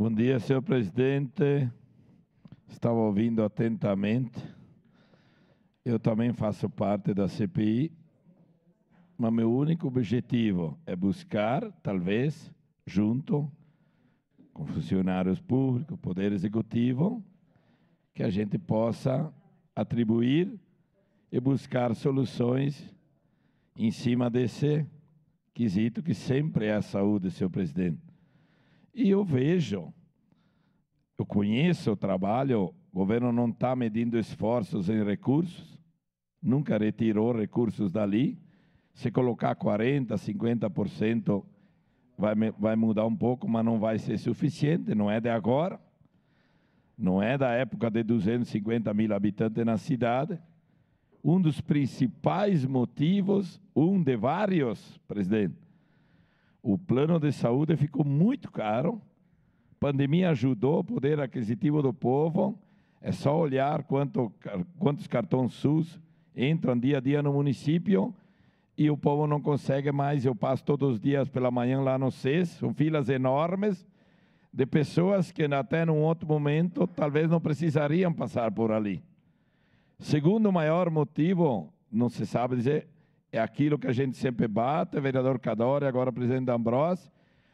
Bom dia, senhor presidente. Estava ouvindo atentamente. Eu também faço parte da CPI, mas meu único objetivo é buscar, talvez, junto com funcionários públicos, Poder Executivo, que a gente possa atribuir e buscar soluções em cima desse quesito que sempre é a saúde, senhor presidente. E eu conheço o trabalho, o governo não está medindo esforços em recursos, nunca retirou recursos dali. Se colocar 40%, 50%, vai mudar um pouco, mas não vai ser suficiente, não é de agora. Não é da época de 250 mil habitantes na cidade. Um dos principais motivos, um de vários, presidente, o plano de saúde ficou muito caro. A pandemia ajudou o poder aquisitivo do povo. É só olhar quantos cartões SUS entram dia a dia no município e o povo não consegue mais. Eu passo todos os dias pela manhã lá no CES, são filas enormes de pessoas que até num outro momento talvez não precisariam passar por ali. Segundo maior motivo, não se sabe dizer, é aquilo que a gente sempre bate, vereador Cadore, agora presidente D'Ambrosio.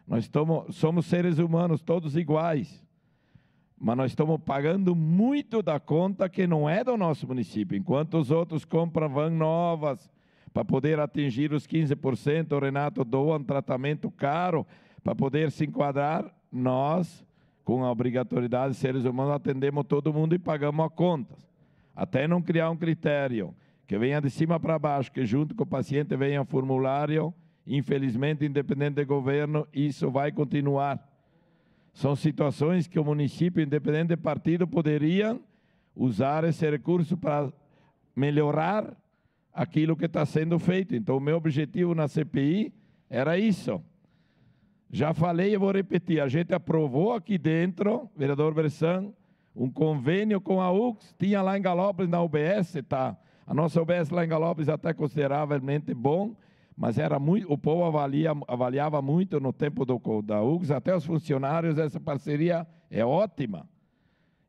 Nós somos seres humanos, todos iguais, mas nós estamos pagando muito da conta que não é do nosso município. Enquanto os outros compram van novas para poder atingir os 15%, o Renato doa um tratamento caro para poder se enquadrar, nós, com a obrigatoriedade de seres humanos, atendemos todo mundo e pagamos a contas. Até não criar um critério que venha de cima para baixo, que junto com o paciente venha formulário, infelizmente, independente do governo, isso vai continuar. São situações que o município, independente de partido, poderia usar esse recurso para melhorar aquilo que está sendo feito. Então, o meu objetivo na CPI era isso. Já falei e vou repetir, a gente aprovou aqui dentro, vereador Bressan, um convênio com a UX, tinha lá em Galópolis, na UBS, tá? A nossa UBS lá em Galópolis até consideravelmente bom, mas era muito, o povo avaliava muito no tempo da UX, até os funcionários, essa parceria é ótima.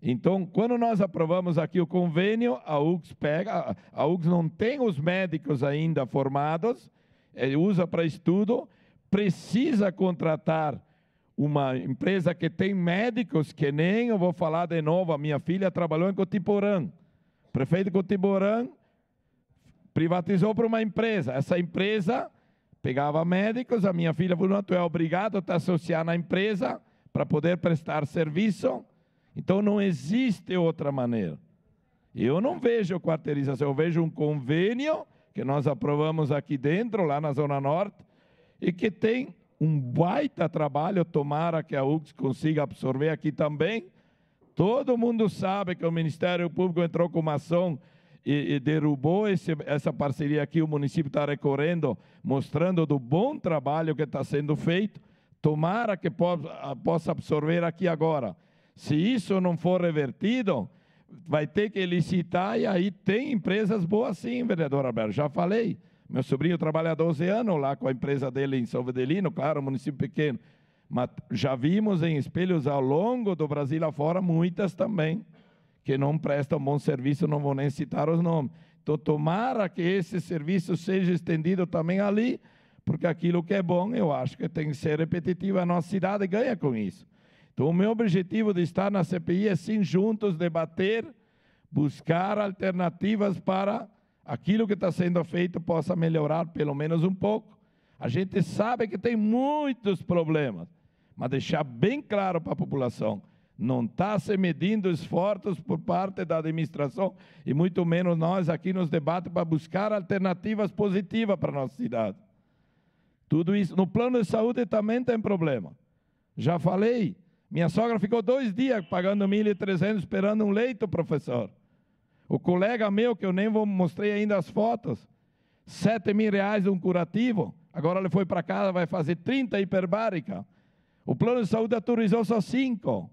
Então, quando nós aprovamos aqui o convênio, a UX pega, a UX não tem os médicos ainda formados, ele usa para estudo, precisa contratar uma empresa que tem médicos, que nem, eu vou falar de novo, a minha filha trabalhou em Cotiporã. O prefeito de Cotiporã privatizou para uma empresa. Essa empresa pegava médicos, a minha filha falou, não, tu é obrigado a te associar na empresa para poder prestar serviço. Então não existe outra maneira. Eu não vejo quarteirização, eu vejo um convênio que nós aprovamos aqui dentro, lá na Zona Norte, e que tem um baita trabalho, tomara que a UX consiga absorver aqui também. Todo mundo sabe que o Ministério Público entrou com uma ação e derrubou essa parceria aqui, o município está recorrendo, mostrando do bom trabalho que está sendo feito. Tomara que possa absorver aqui agora. Se isso não for revertido, vai ter que licitar, e aí tem empresas boas sim, vereador Alberto, já falei. Meu sobrinho trabalha há 12 anos lá com a empresa dele em São Vedelino, claro, município pequeno. Mas já vimos em espelhos ao longo do Brasil afora, muitas também, que não prestam bom serviço, não vou nem citar os nomes. Então, tomara que esse serviço seja estendido também ali, porque aquilo que é bom, eu acho que tem que ser repetitivo, a nossa cidade ganha com isso. Então, o meu objetivo de estar na CPI é sim juntos debater, buscar alternativas para aquilo que está sendo feito possa melhorar pelo menos um pouco. A gente sabe que tem muitos problemas, mas deixar bem claro para a população, não está se medindo esforços por parte da administração e muito menos nós aqui nos debates para buscar alternativas positivas para a nossa cidade. Tudo isso, no plano de saúde também tem problema. Já falei, minha sogra ficou 2 dias pagando 1.300 esperando um leito, professor. O colega meu, que eu nem mostrei ainda as fotos, R$7.000 um curativo, agora ele foi para casa, vai fazer 30 hiperbárica. O plano de saúde autorizou só 5.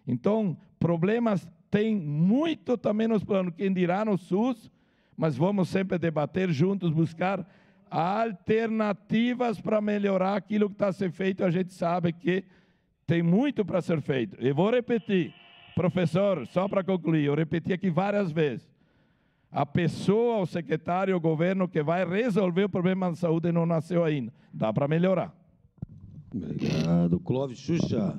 Então, problemas tem muito também nos planos, quem dirá no SUS, mas vamos sempre debater juntos, buscar alternativas para melhorar aquilo que está sendo feito. A gente sabe que Tem muito para ser feito. Eu vou repetir, professor, só para concluir, eu repeti aqui várias vezes. A pessoa, o secretário, o governo que vai resolver o problema de saúde não nasceu ainda. Dá para melhorar. Obrigado. Clóvis Xuxa.